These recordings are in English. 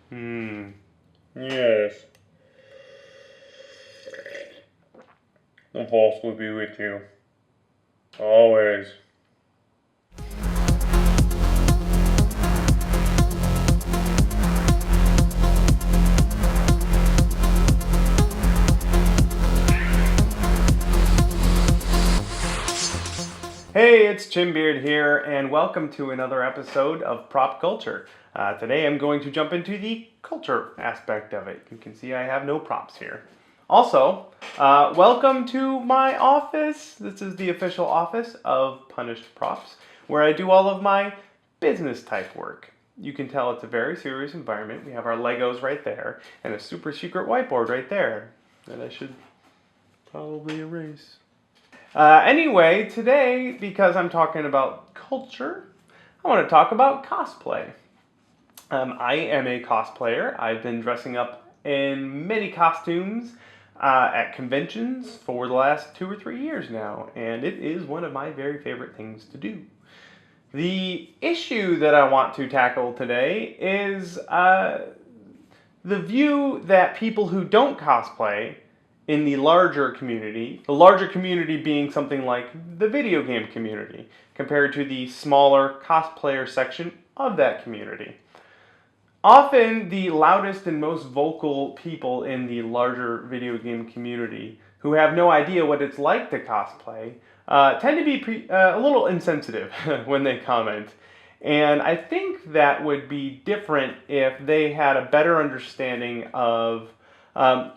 Yes. The force will be with you. Always. Hey, it's Chimbeard here, and welcome to another episode of Prop Culture. Today I'm going to jump into the culture aspect of it. You can see I have no props here. Also, welcome to my office. This is the official office of Punished Props, where I do all of my business type work. You can tell it's a very serious environment. We have our Legos right there, and a super secret whiteboard right there that I should probably erase. Anyway, today, because I'm talking about culture, I want to talk about cosplay. I am a cosplayer. I've been dressing up in many costumes at conventions for the last 2 or 3 years now, and it is one of my very favorite things to do. The issue that I want to tackle today is the view that people who don't cosplay in the larger community being something like the video game community, compared to the smaller cosplayer section of that community. Often, the loudest and most vocal people in the larger video game community, who have no idea what it's like to cosplay, tend to be a little insensitive when they comment. And I think that would be different if they had a better understanding of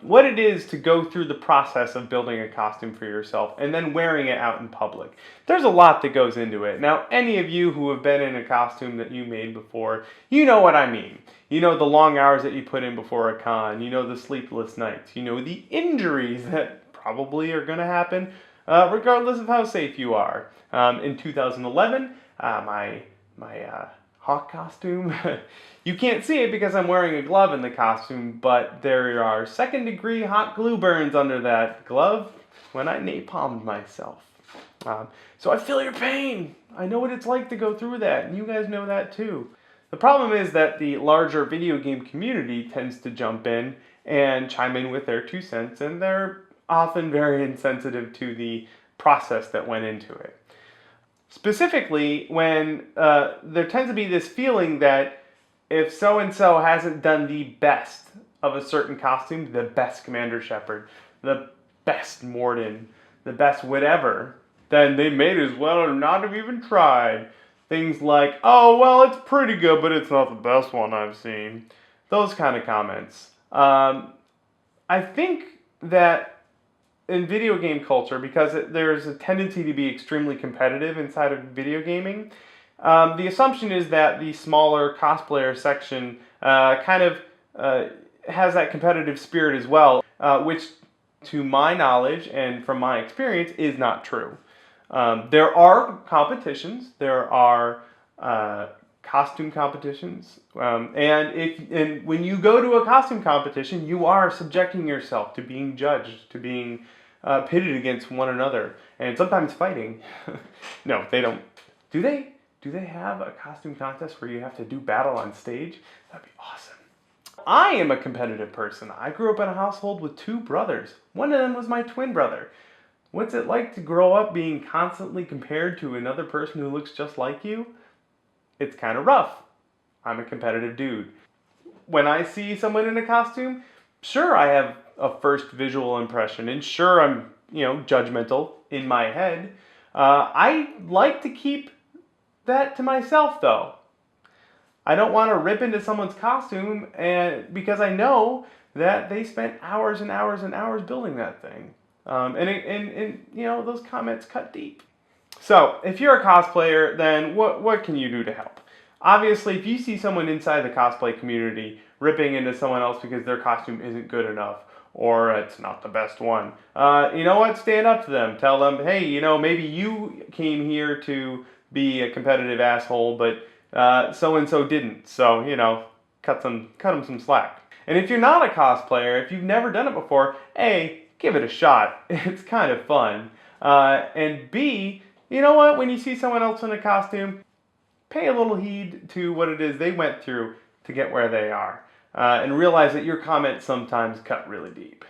what it is to go through the process of building a costume for yourself and then wearing it out in public. There's a lot that goes into it. Now, any of you who have been in a costume that you made before, you know what I mean. You know the long hours that you put in before a con. You know the sleepless nights. You know the injuries that probably are going to happen, regardless of how safe you are. In 2011, my hawk costume. You can't see it because I'm wearing a glove in the costume, but there are second-degree hot glue burns under that glove when I napalmed myself. So I feel your pain. I know what it's like to go through that, and you guys know that too. The problem is that the larger video game community tends to jump in and chime in with their 2 cents, and they're often very insensitive to the process that went into it. Specifically, when there tends to be this feeling that if so-and-so hasn't done the best of a certain costume, the best Commander Shepard, the best Morden, the best whatever, then they may as well not have even tried. Things like, oh, well, it's pretty good, but it's not the best one I've seen. Those kind of comments. I think that in video game culture, because there's a tendency to be extremely competitive inside of video gaming, the assumption is that the smaller cosplayer section kind of has that competitive spirit as well, which, to my knowledge and from my experience, is not true. There are competitions. There are costume competitions, and when you go to a costume competition, you are subjecting yourself to being judged, to being pitted against one another, and sometimes fighting. No, they don't. Do they? Do they have a costume contest where you have to do battle on stage? That'd be awesome. I am a competitive person. I grew up in a household with 2 brothers. One of them was my twin brother. What's it like to grow up being constantly compared to another person who looks just like you? It's kind of rough. I'm a competitive dude. When I see someone in a costume, sure, I have a first visual impression, and sure, I'm, judgmental in my head. I like to keep that to myself, though. I don't want to rip into someone's costume, and because I know that they spent hours and hours and hours building that thing. And those comments cut deep. So, if you're a cosplayer, then what can you do to help? Obviously, if you see someone inside the cosplay community ripping into someone else because their costume isn't good enough, or it's not the best one, you know what? Stand up to them. Tell them, hey, maybe you came here to be a competitive asshole, but so-and-so didn't. So, cut them some slack. And if you're not a cosplayer, if you've never done it before, A, give it a shot. It's kind of fun. And B, you know what? When you see someone else in a costume, pay a little heed to what it is they went through to get where they are. and realize that your comments sometimes cut really deep.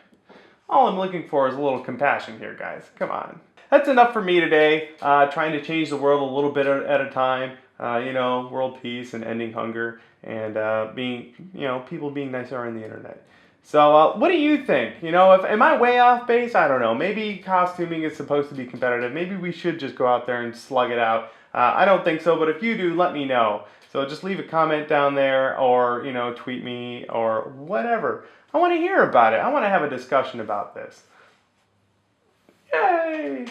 All I'm looking for is a little compassion here, guys. Come on. That's enough for me today. Trying to change the world a little bit at a time. World peace and ending hunger, and people being nicer on the internet. So, what do you think? Am I way off base? I don't know. Maybe costuming is supposed to be competitive. Maybe we should just go out there and slug it out. I don't think so, but if you do, let me know. So just leave a comment down there, or tweet me, or whatever. I want to hear about it. I want to have a discussion about this. Yay!